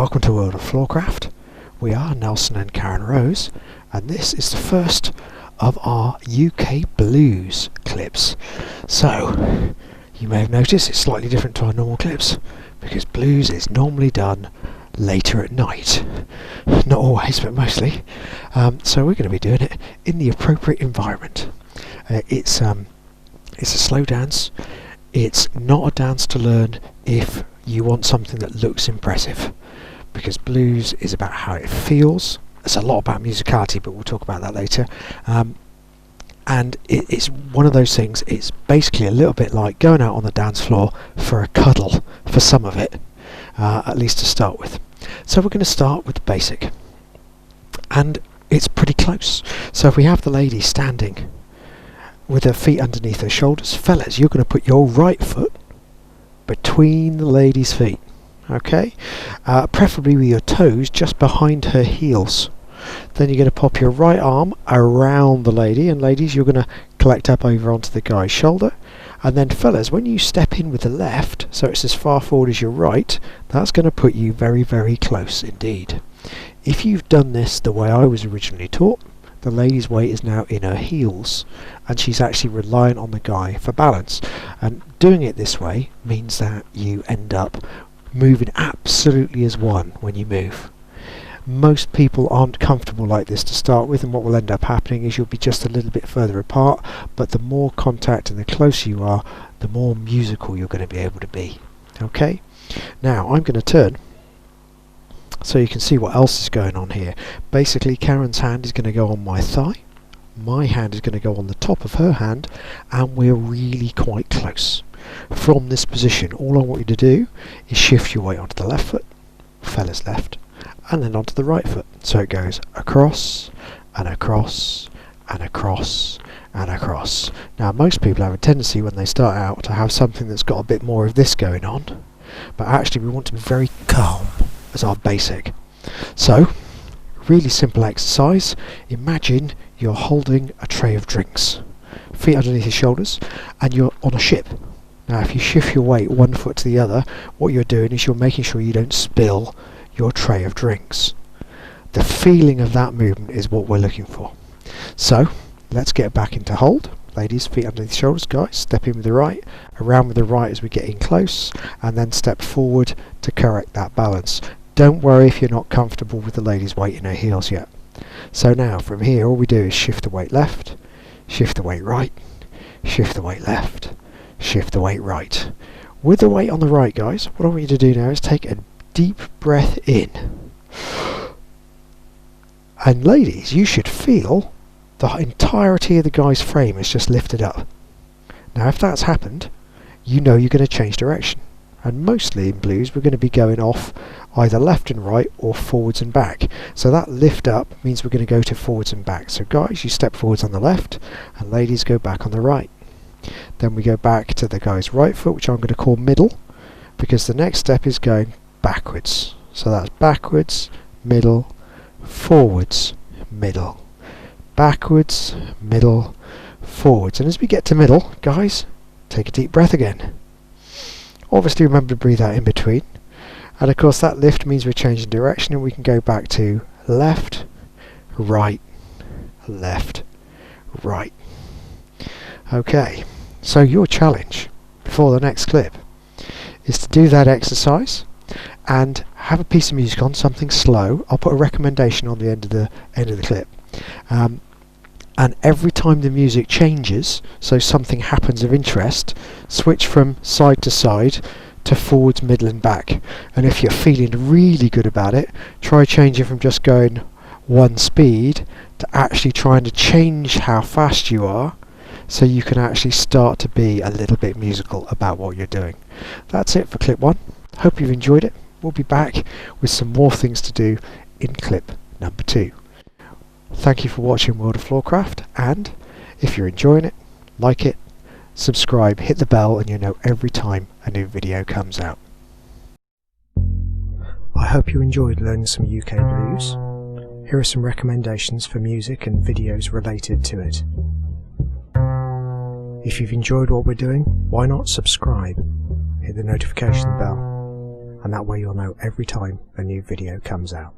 welcome to World of Floorcraft. We are Nelson and Karen Rose, and this is the first of our UK blues clips. So, you may have noticed it's slightly different to our normal clips, because blues is normally done later at night. Not always, but mostly. So we're going to be doing it in the appropriate environment. It's a slow dance. It's not a dance to learn if you want something that looks impressive, because blues is about how it feels. It's a lot about musicality, but we'll talk about that later. And it's one of those things, it's basically a little bit like going out on the dance floor for a cuddle for some of it, at least to start with. So we're going to start with the basic, and it's pretty close. So if we have the lady standing with her feet underneath her shoulders, fellas, you're going to put your right foot between the lady's feet, okay? Preferably with your toes just behind her heels. Then you're going to pop your right arm around the lady, and ladies, you're going to collect up over onto the guy's shoulder. And then fellas, when you step in with the left, so it's as far forward as your right, that's going to put you very, very close indeed. If you've done this the way I was originally taught, the lady's weight is now in her heels, and she's actually reliant on the guy for balance. And doing it this way means that you end up moving absolutely as one when you move. Most people aren't comfortable like this to start with, and what will end up happening is you'll be just a little bit further apart, but the more contact and the closer you are, the more musical you're going to be able to be. Okay? Now I'm going to turn so you can see what else is going on here. Basically, Karen's hand is going to go on my thigh, my hand is going to go on the top of her hand, and we're really quite close. From this position, all I want you to do is shift your weight onto the left foot, fella's left, and then onto the right foot. So it goes across, and across, and across, and across. Now most people have a tendency when they start out to have something that's got a bit more of this going on, but actually we want to be very calm as our basic. So, really simple exercise. Imagine you're holding a tray of drinks, feet underneath your shoulders, and you're on a ship. Now if you shift your weight one foot to the other, what you're doing is you're making sure you don't spill your tray of drinks. The feeling of that movement is what we're looking for. So let's get back into hold. Ladies, feet underneath the shoulders, guys, step in with the right, around with the right as we get in close, and then step forward to correct that balance. Don't worry if you're not comfortable with the lady's weight in her heels yet. So now from here all we do is shift the weight left, shift the weight right, shift the weight left, shift the weight right. With the weight on the right, guys, what I want you to do now is take a deep breath in. And ladies, you should feel the entirety of the guy's frame is just lifted up. Now if that's happened, you know you're going to change direction. And mostly in blues we're going to be going off either left and right or forwards and back. So that lift up means we're going to go to forwards and back. So guys, you step forwards on the left, and ladies go back on the right. Then we go back to the guy's right foot, which I'm going to call middle, because the next step is going backwards. So that's backwards, middle, forwards, middle, backwards, middle, forwards. And as we get to middle, guys, take a deep breath again. Obviously remember to breathe out in between, and of course that lift means we're changing direction, and we can go back to left, right, left, right. Okay, so your challenge before the next clip is to do that exercise and have a piece of music on, something slow. I'll put a recommendation on the end of the clip. And every time the music changes, so something happens of interest, switch from side to side to forwards, middle and back. And if you're feeling really good about it, try changing from just going one speed to actually trying to change how fast you are, so you can actually start to be a little bit musical about what you're doing. That's it for clip 1. Hope you've enjoyed it. We'll be back with some more things to do in clip number 2. Thank you for watching World of Floorcraft, and if you're enjoying it, like it, subscribe, hit the bell, and you'll know every time a new video comes out. I hope you enjoyed learning some UK blues. Here are some recommendations for music and videos related to it. If you've enjoyed what we're doing, why not subscribe, hit the notification bell, and that way you'll know every time a new video comes out.